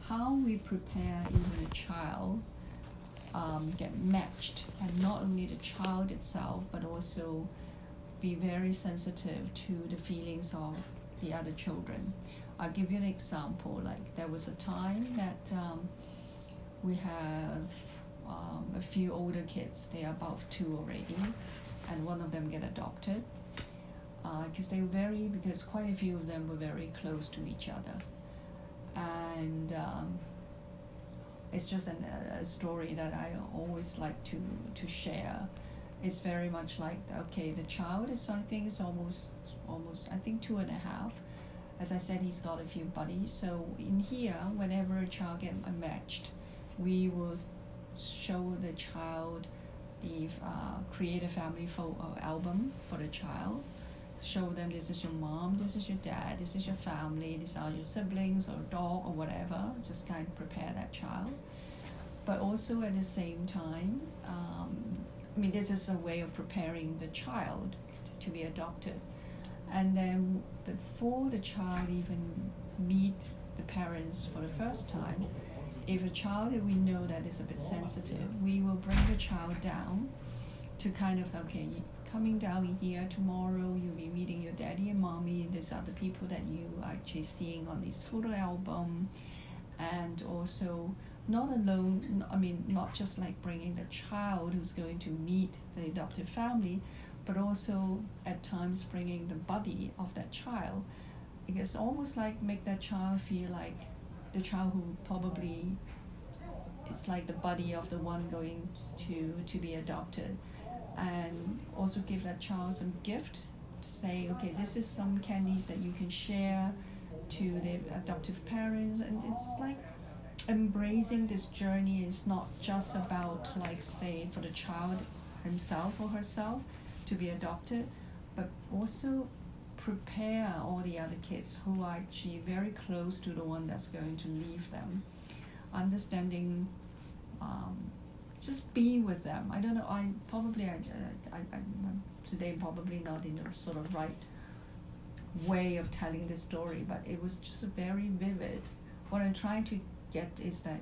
how we prepare even a child get matched, and not only the child itself, but also be very sensitive to the feelings of the other children. I'll give you an example. Like there was a time that we have a few older kids. They are about 2 already, and one of them get adopted because quite a few of them were very close to each other, and it's just a story that I always like to share. It's very much like, okay, the child is, I think, is almost I think 2.5. As I said, he's got a few buddies. So in here, whenever a child gets matched, we will show the child the create a family photo album for the child. Show them, this is your mom, this is your dad, this is your family, these are your siblings or dog or whatever. Just kind of prepare that child. But also at the same time, this is a way of preparing the child to be adopted. And then before the child even meet the parents for the first time, if a child that we know that is a bit sensitive, we will bring the child down to kind of, okay, coming down here tomorrow, you'll be meeting your daddy and mommy. These are the people that you are actually seeing on this photo album. And also, not alone, not just like bringing the child who's going to meet the adoptive family, but also at times bringing the buddy of that child. It's almost like make that child feel like the child who probably it's like the buddy of the one going to be adopted. And also give that child some gift to say, okay, this is some candies that you can share to the adoptive parents. And it's like embracing this journey is not just about, like, say, for the child himself or herself to be adopted, but also prepare all the other kids who are actually very close to the one that's going to leave them. Understanding, just be with them. I don't know, I today probably not in the sort of right way of telling this story, but it was just very vivid. What I'm trying to get is that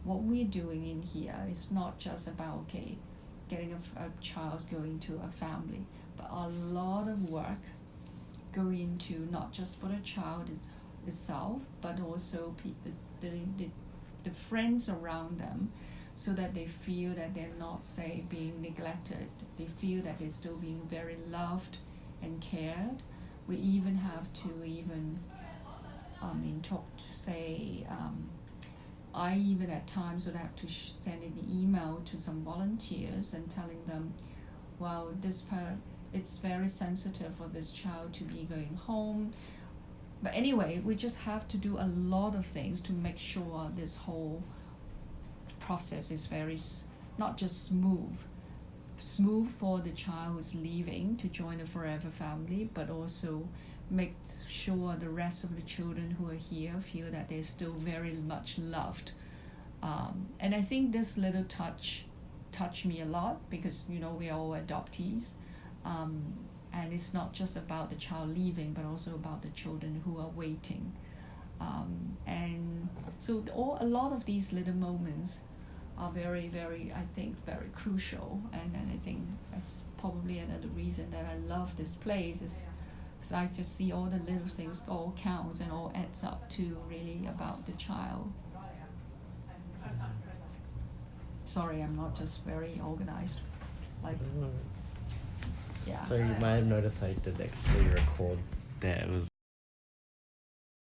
what we're doing in here is not just about, okay, getting a child going to a family, but a lot of work go into not just for the child itself, but also the friends around them, so that they feel that they're not, say, being neglected. They feel that they're still being very loved and cared. We even have to I even at times would have to send an email to some volunteers and telling them, well, it's very sensitive for this child to be going home. But anyway, we just have to do a lot of things to make sure this whole process is very, not just smooth for the child who's leaving to join the forever family, but also make sure the rest of the children who are here feel that they're still very much loved. And I think this little touched me a lot, because we are all adoptees, and it's not just about the child leaving, but also about the children who are waiting. And so a lot of these little moments are very, very, I think, very crucial. And I think that's probably another reason that I love this place, is I just see all the little things all counts and all adds up to really about the child. Sorry, I'm not just very organized. So you might have noticed I did actually record that. It was